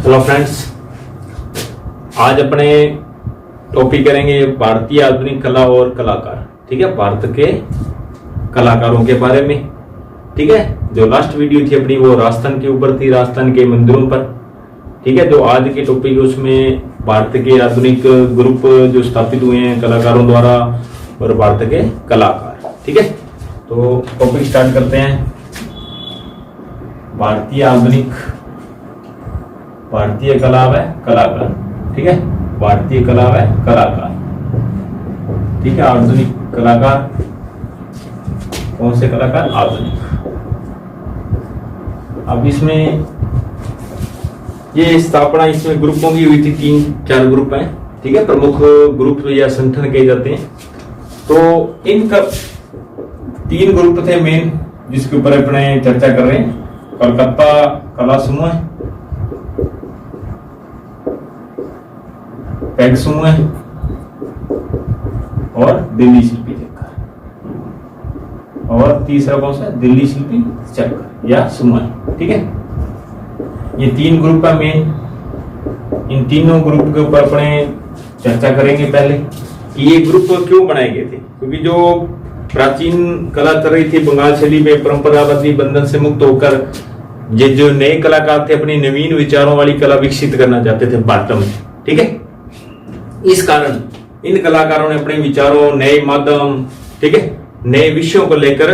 Hello friends, आज अपने topic करेंगे भारतीय आधुनिक कला और कलाकार। ठीक है, भारत के कलाकारों के बारे में। ठीक है, जो लास्ट वीडियो थी अपनी वो राजस्थान के ऊपर थी, राजस्थान के मंदिरों पर। ठीक है, जो आज के टॉपिक है उसमें भारत के आधुनिक ग्रुप जो स्थापित हुए हैं कलाकारों द्वारा और भारत के कलाकार। ठीक है, तो टॉपिक स्टार्ट करते हैं। भारतीय कला व कलाकार। ठीक है, भारतीय कला व कलाकार। ठीक है, आधुनिक कलाकार कौन से कलाकार? आधुनिक। अब इसमें ये स्थापना इसमें ग्रुपों की हुई थी, 3-4 ग्रुप हैं। ठीक है, प्रमुख ग्रुप या संगठन कहे जाते हैं। तो इनका 3 ग्रुप थे मेन, जिसके ऊपर अपने चर्चा कर रहे हैं। कलकत्ता कला समूह, पैग समूह और दिल्ली शिल्पी चक्कर। और तीसरा कौन सा? दिल्ली शिल्पी चक्कर या समूह। ठीक है, ये 3 ग्रुप का मेन। इन तीनों ग्रुप के ऊपर अपने चर्चा करेंगे पहले कि ये ग्रुप क्यों बनाए गए थे। क्योंकि जो प्राचीन कला चल रही थी बंगाल शैली में, परंपरावादी बंधन से मुक्त होकर ये जो नए कलाकार थे अपनी नवीन विचारों वाली कला विकसित करना चाहते थे भारत में। ठीक है, इस कारण इन कलाकारों ने अपने विचारों, नए माध्यम, ठीक है, नए विषयों को लेकर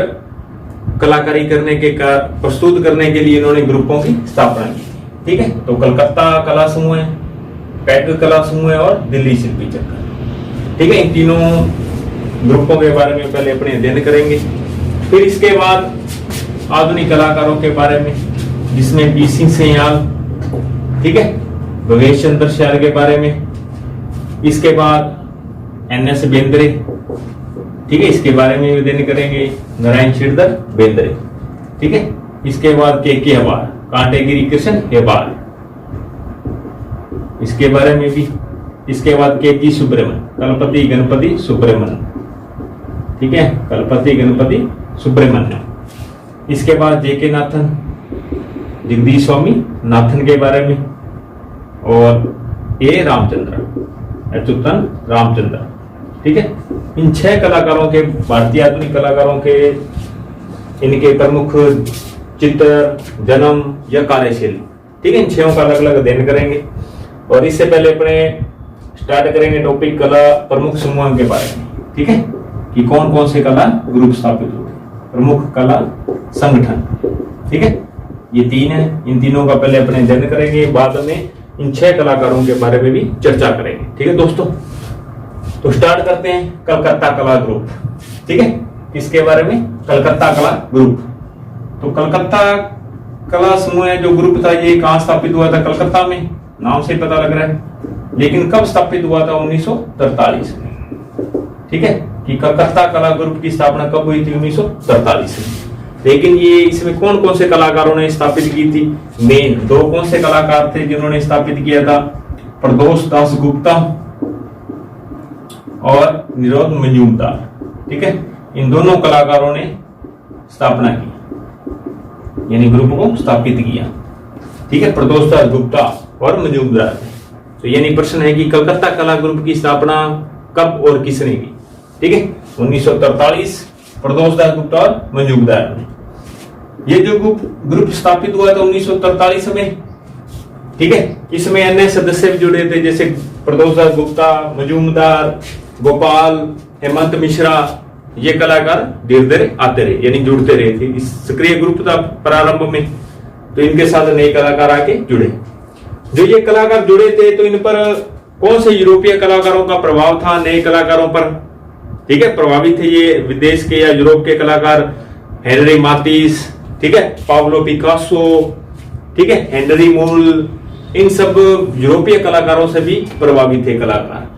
कलाकारी करने के प्रस्तुत करने के लिए इन्होंने ग्रुपों की स्थापना की। ठीक है, तो कलकत्ता कला समूह है, पैग कला समूह है और दिल्ली शिल्पी चक्कर। ठीक है, इन तीनों ग्रुपों के बारे में पहले अपने अध्ययन करेंगे। फिर इसके बाद आधुनिक कलाकारों के बारे में, जिसमें पी सिंह सयाल, ठीक है, भवेश चंद्र श्याल के बारे में। इसके बाद NS बेंद्रे, ठीक है, इसके बारे में अध्ययन करेंगे। नारायण श्रीधर बेंद्रे। ठीक है, इसके बाद के हेबार, कांटेगिरी कृष्ण हेबार, इसके बारे में भी। इसके बाद के सुब्रमण्यम, कलपति गणपति सुब्रमण्यम। ठीक है, कलपति गणपति सुब्रमण्यम। इसके बाद JK नाथन, जगदीश स्वामी नाथन के बारे में। और A रामचंद्र, अच्युतन रामचंद्र। ठीक है, इन 6 कलाकारों के, भारतीय आधुनिक कलाकारों के, इनके प्रमुख चित्र, जन्म या कार्यशैली। ठीक है, इन 6 का अलग अलग अध्ययन करेंगे। और इससे पहले अपने स्टार्ट करेंगे टॉपिक कला प्रमुख समूहों के बारे में। ठीक है, कि कौन कौन से कला ग्रुप स्थापित हुए, प्रमुख कला संगठन। ठीक है, ये 3 है। इन तीनों का पहले अपने अध्ययन करेंगे, बाद में इन 6 कलाकारों के बारे में भी चर्चा करेंगे। ठीक है दोस्तों, तो स्टार्ट करते हैं कलकत्ता कला ग्रुप। ठीक है, इसके बारे में कलकत्ता कला ग्रुप। तो कलकत्ता कला समूह जो ग्रुप था ये कहां स्थापित हुआ था? कलकत्ता में, नाम से पता लग रहा है। लेकिन कब स्थापित हुआ था? 1943 में। ठीक है, कि कलकत्ता कला ग्रुप की स्थापना कब हुई थी? 1943 में। लेकिन ये इसमें कौन कौन से कलाकारों ने स्थापित की थी? मेन 2 कौन से कलाकार थे जिन्होंने स्थापित किया था? प्रदोष दास गुप्ता और निरोध मजूमदार। ठीक है, इन दोनों कलाकारों ने स्थापना की, यानी ग्रुप को स्थापित किया। ठीक है, प्रदोष दास गुप्ता और मजूमदार। तो यानी प्रश्न है कि कलकत्ता कला ग्रुप की स्थापना कब और किसने की? ठीक है, 1943, प्रदोष दास गुप्ता और मजूमदार ने। ये जो ग्रुप स्थापित हुआ था 1943 में। ठीक है, इसमें अन्य सदस्य भी जुड़े थे, जैसे प्रदोष दास गुप्ता, मजूमदार, गोपाल, हेमंत मिश्रा। ये कलाकार धीरे धीरे आते रहे, यानी जुड़ते रहे थे। इस सक्रिय ग्रुप था प्रारंभ में, तो इनके साथ नए कलाकार आके जुड़े। जो ये कलाकार जुड़े थे तो इन पर कौन से यूरोपीय कलाकारों का प्रभाव था नए कलाकारों पर? ठीक है, प्रभावित थे ये विदेश के या यूरोप के कलाकार। हेनरी मातिस, ठीक है, पाब्लो पिकासो, ठीक है, हेनरी मूल, इन सब यूरोपीय कलाकारों से भी प्रभावित थे कलाकार।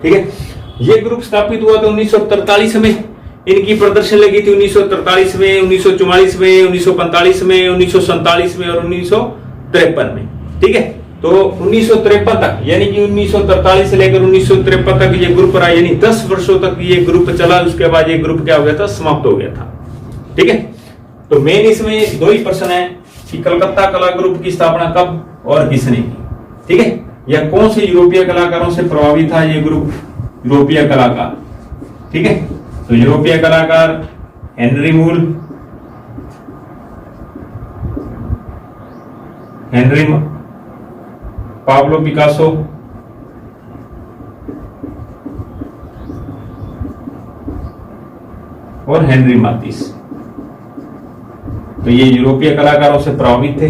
ठीक है, ये ग्रुप स्थापित हुआ था 1943 में। इनकी प्रदर्शन लगी थी 1943 में, 1944 में, 1945 में, 1947 में और 1953 में। ठीक है, तो 1953 तक, यानी कि 1943 से लेकर 1953 तक ये ग्रुप रहा, यानी 10 वर्षों तक ये ग्रुप चला। उसके बाद ये ग्रुप क्या हो गया था? समाप्त हो गया था। ठीक है, तो मेन इसमें 2 ही प्रश्न है कि कलकत्ता कला ग्रुप की स्थापना कब और किसने की, ठीक है, या कौन से यूरोपीय कलाकारों से प्रभावित था ये ग्रुप, यूरोपीय कलाकार, ठीक है। तो यूरोपीय कलाकार हेनरी मूल, हेनरी पाब्लो पिकासो, और हेनरी मातिस। तो ये यूरोपीय कलाकारों से प्रभावित थे,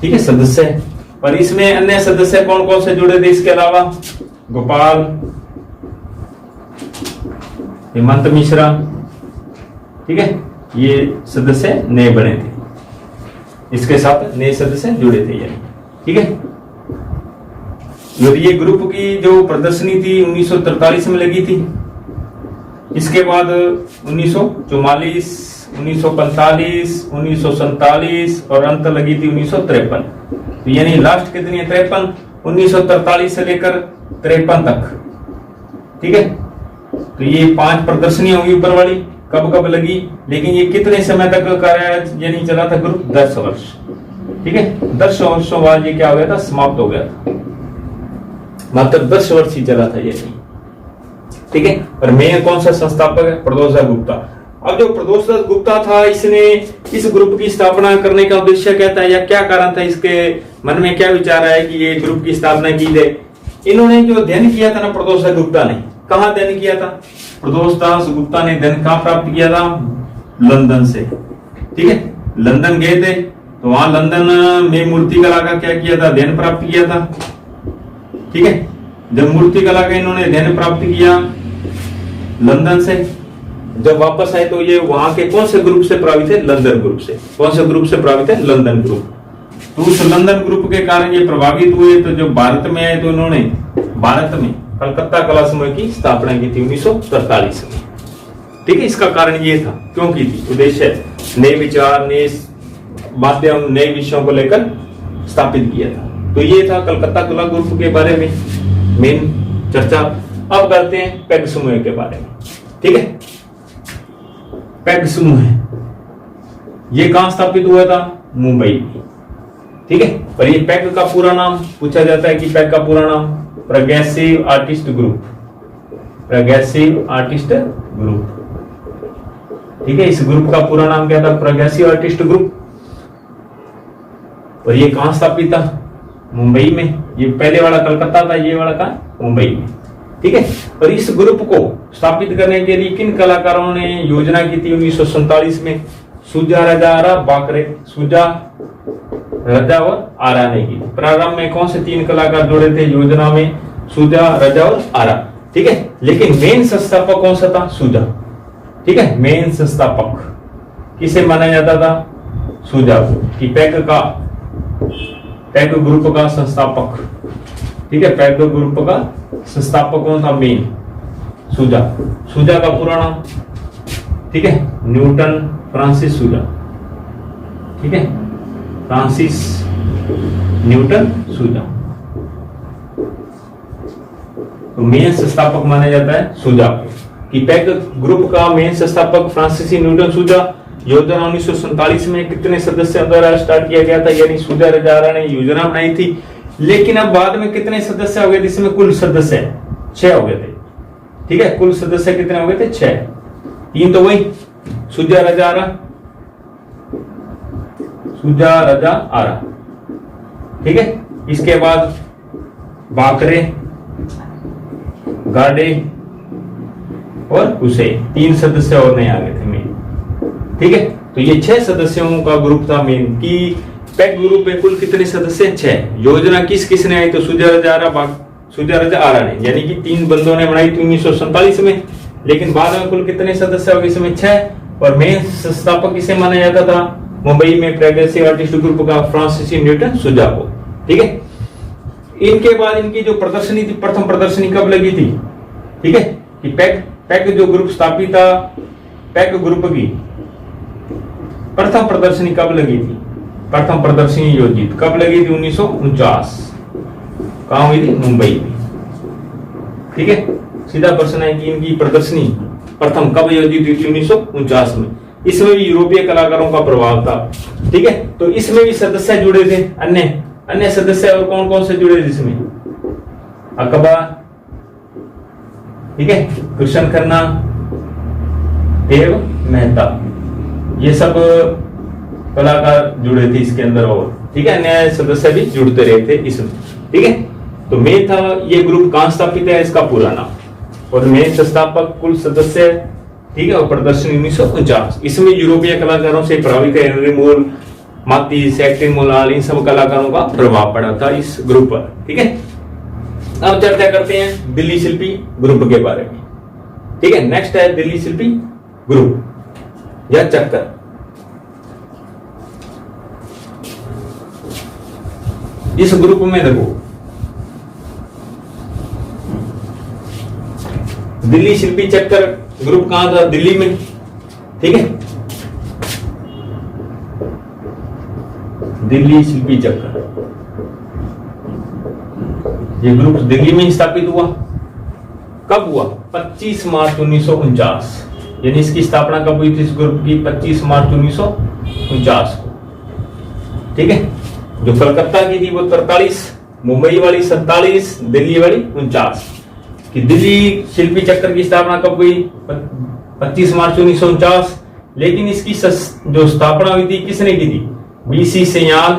ठीक है, सदस्य। पर इसमें अन्य सदस्य कौन कौन से जुड़े थे इसके अलावा? गोपाल, हेमंत मिश्रा, ठीक है, ये सदस्य नए बने थे, इसके साथ नए सदस्य जुड़े थे यानी, ठीक है। ये ग्रुप की जो प्रदर्शनी थी 1943 में लगी थी। इसके बाद 1944, 1945, 1947 और अंत लगी थी 1953। तो यानी लास्ट कितनी है? 53। 1943 से लेकर 53 तक, ठीक है। तो ये 5 प्रदर्शनियां होंगी ऊपर वाली, कब कब लगी, लेकिन ये कितने समय तक कार्य यानी चला था ग्रुप? 10 वर्ष, ठीक है। 10 वर्षों बाद ये क्या हो गया था? समाप्त हो गया था। मात्र 10 वर्ष ही चला था ये, ठीक है। और मेन कौन सा संस्थापक है? प्रदोष दास गुप्ता। अब जो प्रदोष दास गुप्ता था, इसने इस ग्रुप की स्थापना करने का उद्देश्य क्या था या क्या कारण था, इसके मन में क्या विचार आया कि ये ग्रुप की स्थापना की जाए? इन्होंने जो अध्ययन किया था ना प्रदोष दास गुप्ता ने, कहाँ अध्ययन किया था? प्रदोष दास गुप्ता ने अध्ययन कहाँ प्राप्त किया था? लंदन से, ठीक है। लंदन गए थे, तो वहां लंदन में मूर्ति कला का क्या किया था? अध्ययन प्राप्त किया था, ठीक है। जब मूर्ति कला का इन्होंने अध्ययन प्राप्त किया लंदन से, जब वापस आए तो ये वहां के कौन से ग्रुप से प्रभावित है? लंदन ग्रुप से। कौन से ग्रुप से प्रभावित है? London group. तो उस लंदन ग्रुप के कारण ये प्रभावित हुए, तो जब भारत में आए तो इन्होंने भारत में कलकत्ता कला समूह की स्थापना की थी 1943 में, ठीक है। इसका कारण ये था, क्यों की थी? उद्देश्य नए विचार, नए माध्यम, नए विषयों को लेकर स्थापित किया था। तो ये था कलकत्ता कला ग्रुप के बारे में मेन चर्चा। अब करते हैं पैग समूह के बारे में, ठीक है। पैग समूह ये कहां स्थापित हुआ था? मुंबई में, ठीक है। पर ये पैग का पूरा नाम पूछा जाता है कि पैग का पूरा नाम progressive artist group, progressive artist group, ठीक है। इस ग्रुप का पूरा नाम क्या था? Progressive artist group. और ये कहां स्थापित था? मुंबई में। ये पहले वाला कलकत्ता था, ये वाला था मुंबई में, ठीक है। और इस ग्रुप को स्थापित करने के लिए किन कलाकारों ने योजना की थी 1947 में? सुजा, रजा, आरा, बाकरे। सुजा, रजा और आरा ने की। प्रारंभ में कौन से 3 कलाकार जुड़े थे योजना में? सुजा, रजा और आरा, ठीक है। लेकिन मेन संस्थापक कौन सा था? सुजा, ठीक है। मेन संस्थापक किसे माना जाता था? सुजा को, कि पैग ग्रुप का संस्थापक, ठीक है। पैग ग्रुप का संस्थापक कौन था? मेन सुजा। सुजा का पूरा नाम, ठीक है, न्यूटन फ्रांसिस सुजा, ठीक है। फ्रांसिस न्यूटन सुजा। तो मेन संस्थापक माना जाता है सुजा को, कि पैग ग्रुप का मेन संस्थापक फ्रांसिस न्यूटन सुजा। योजना 1947 में कितने सदस्यों द्वारा स्टार्ट किया गया था, यानी सुजा, रजा, आरा ने योजना बनाई थी। लेकिन अब बाद में कितने सदस्य हो गए? जिसमें कुल सदस्य 6 हो गए थे, ठीक है। कुल सदस्य कितने हो गए थे? 6। 3 तो वही सुजा, रजा, आरा, सुजा, रजा, आरा, ठीक है। इसके बाद बाकरे, गाडे और कुसे, 3 सदस्य और नहीं आ गए थे मेन, ठीक है। तो ये 6 सदस्यों का ग्रुप था मेन। कि पैग ग्रुप में कुल कितने सदस्य? 6। योजना किस किसने आई? तो सुजा, रजा, आरा, सुजा, रजा, आरा ने, यानी कि 3 बंदों ने बनाई थी 1947 में। लेकिन बाद में कुल कितने सदस्य हो गए? इसमें 6। और मेन संस्थापक किसे माना जाता था मुंबई में प्रोग्रेसिव आर्टिस्ट ग्रुप का? फ्रांसिस न्यूटन सुजा को, ठीक है। इनके बाद इनकी जो प्रदर्शनी थी, प्रथम प्रदर्शनी कब लगी थी? ठीक है, कि पैग जो ग्रुप स्थापित था, पैग ग्रुप की प्रथम प्रदर्शनी कब लगी थी? प्रथम प्रदर्शनी योजित कब लगी थी? 1949। कहां हुई थी? मुंबई में, ठीक है। सीधा प्रश्न है कि इनकी प्रदर्शनी प्रथम कब योजित हुई थी? 1949 में। इसमें भी यूरोपीय कलाकारों का प्रभाव था। ठीक है, तो इसमें भी सदस्य जुड़े थे, अन्य अन्य सदस्य और कौन कौन से जुड़े थे इसमें? अकबर, ठीक है, कृष्ण खन्ना, देव मेहता, ये सब कलाकार जुड़े थे इसके अंदर। और ठीक है, अन्य सदस्य भी जुड़ते रहे थे इसमें। ठीक है, तो मेन था ये ग्रुप कहां स्थापित है, इसका पूरा नाम और मेन संस्थापक, कुल सदस्य, ठीक है, और प्रदर्शनी 1949। इसमें यूरोपीय कलाकारों से प्रभावित है हेनरी मोल, मातीस, एक्टिन मोलाल, इन सब कलाकारों का प्रभाव पड़ा था इस ग्रुप पर। ठीक है, अब चर्चा करते हैं दिल्ली शिल्पी ग्रुप के बारे में। ठीक है, नेक्स्ट है दिल्ली शिल्पी ग्रुप या चक्कर। इस ग्रुप में देखो दिल्ली शिल्पी चक्कर ग्रुप कहां था? दिल्ली में। ठीक है, दिल्ली शिल्पी चक्कर ये ग्रुप दिल्ली में स्थापित हुआ। कब हुआ? 25 मार्च 1949, यानी इसकी स्थापना कब हुई थी इस ग्रुप की? 25 मार्च 1949 को। ठीक है, जो कलकत्ता की थी वो 43, मुंबई वाली 47, दिल्ली वाली 49। कि दिल्ली शिल्पी चक्कर की स्थापना कब हुई? 25 मार्च 1949। लेकिन इसकी जो स्थापना हुई थी किसने की थी? बीसी सयाल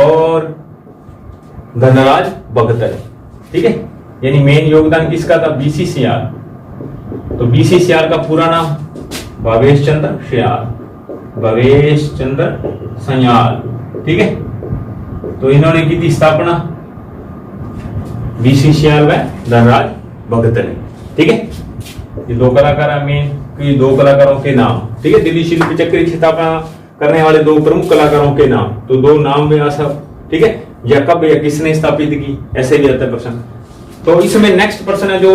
और धनराज भगत। ठीक है, यानी मेन योगदान किसका था? बीसी सयाल। तो बीसी सयाल का पूरा नाम भावेश चंद्र सयाल, भावेश चंद्र सयाल। ठीक है, तो इन्होंने की थी स्थापना बीसी सयाल व धनराज भगत ने। ठीक है, ये दो कलाकार मेन, दो कलाकारों के नाम। ठीक है, दिल्ली शिल्पी चक्र की स्थापना करने वाले दो प्रमुख कलाकारों के नाम, तो दो नाम में आ सब। ठीक है, या कब या किसने स्थापित की, ऐसे भी आता है प्रश्न। तो इसमें नेक्स्ट प्रश्न है जो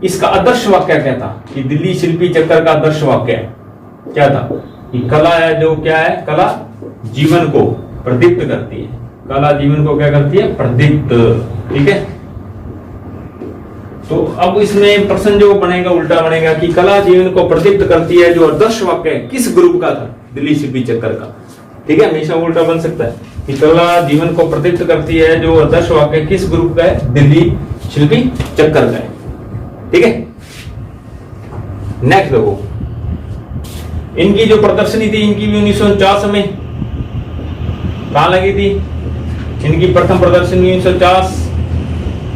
इसका आदर्श वाक्य क्या था? कि दिल्ली शिल्पी चक्कर का आदर्श वाक्य क्या था? कि कला है जो क्या है? कला जीवन को प्रदीप्त करती है। कला जीवन को क्या करती है? प्रदीप्त। ठीक है, तो अब इसमें प्रश्न जो बनेगा उल्टा बनेगा कि कला जीवन को प्रदीप्त करती है, जो आदर्श वाक्य है किस ग्रुप का था? दिल्ली शिल्पी चक्कर का। ठीक है, हमेशा उल्टा बन सकता है कि कला जीवन को प्रदीप्त करती है, जो आदर्श वाक्य किस ग्रुप का है? दिल्ली शिल्पी चक्कर का है। ठीक है, नेक्स्ट देखो, इनकी जो प्रदर्शनी थी इनकी भी 1949 में कहां लगी थी? इनकी प्रथम प्रदर्शनी 1950,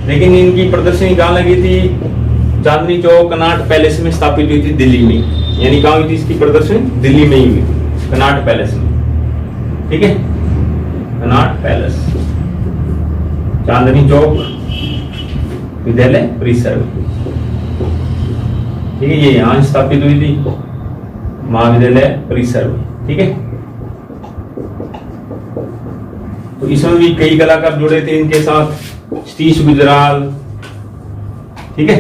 लेकिन इनकी प्रदर्शनी कहां लगी थी? चांदनी चौक कनॉट पैलेस में स्थापित हुई थी, दिल्ली में। यानी कहां हुई थी इसकी प्रदर्शनी? दिल्ली में ही हुई थी, कनॉट पैलेस में। ठीक है, कनॉट पैलेस, चांदनी चौक विद्यालय परिसर। ठीक है, ये यहां स्थापित हुई थी, महाविद्यालय परिसर में। ठीक है, तो इसमें भी कई कलाकार जुड़े थे इनके साथ, सतीश गुजराल। ठीक है,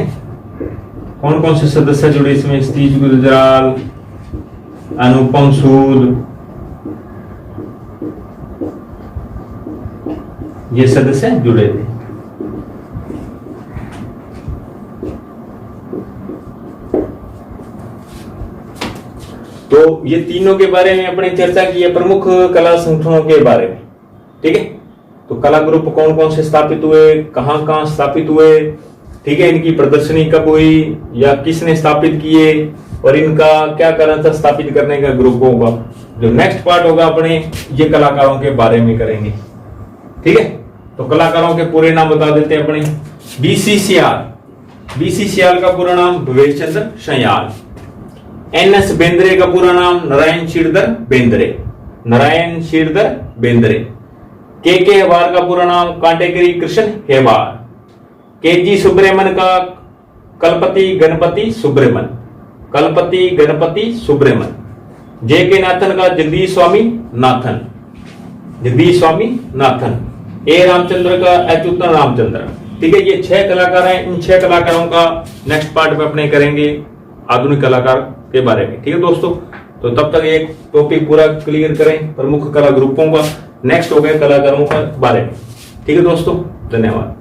कौन कौन से सदस्य जुड़े इसमें? सतीश गुजराल, अनुपम सूद, ये सदस्य जुड़े थे। तो ये तीनों के बारे में अपनी चर्चा की है, प्रमुख कला संगठनों के बारे में। ठीक है, तो कला ग्रुप कौन कौन से स्थापित हुए, कहां कहां स्थापित हुए, ठीक है, इनकी प्रदर्शनी कब हुई या किसने स्थापित किए, और इनका क्या कारण था स्थापित करने का ग्रुपों का। जो नेक्स्ट पार्ट होगा अपने ये कलाकारों के बारे में करेंगे। ठीक है, तो कलाकारों के पूरे नाम बता देते हैं अपने। बीसी सयाल, बीसी सयाल का पूरा नाम भवेश चंद्र सयाल। एनएस बेंद्रे का पूरा नाम नारायण श्रीधर बेंद्रे, नारायण श्रीधर बेंद्रे। के हेबार का पूरा नाम कांटेगिरी कृष्ण हेबार। के जी सुब्रमण्यम का कलपति गणपति सुब्रमण्यम, कलपति गणपति सुब्रमण्यम। जे के नाथन का जगदीश स्वामी नाथन, जगदीश स्वामी नाथन। ए रामचंद्र का अच्युतन रामचंद्र। ठीक है, ये 6 कलाकार हैं। इन 6 कलाकारों का नेक्स्ट पार्ट में अपने करेंगे आधुनिक कलाकार के बारे में। ठीक है दोस्तों, तो तब तक एक टॉपिक पूरा क्लियर करें प्रमुख कला ग्रुपों का, नेक्स्ट हो गए कलाकारों के बारे में। ठीक है दोस्तों, धन्यवाद।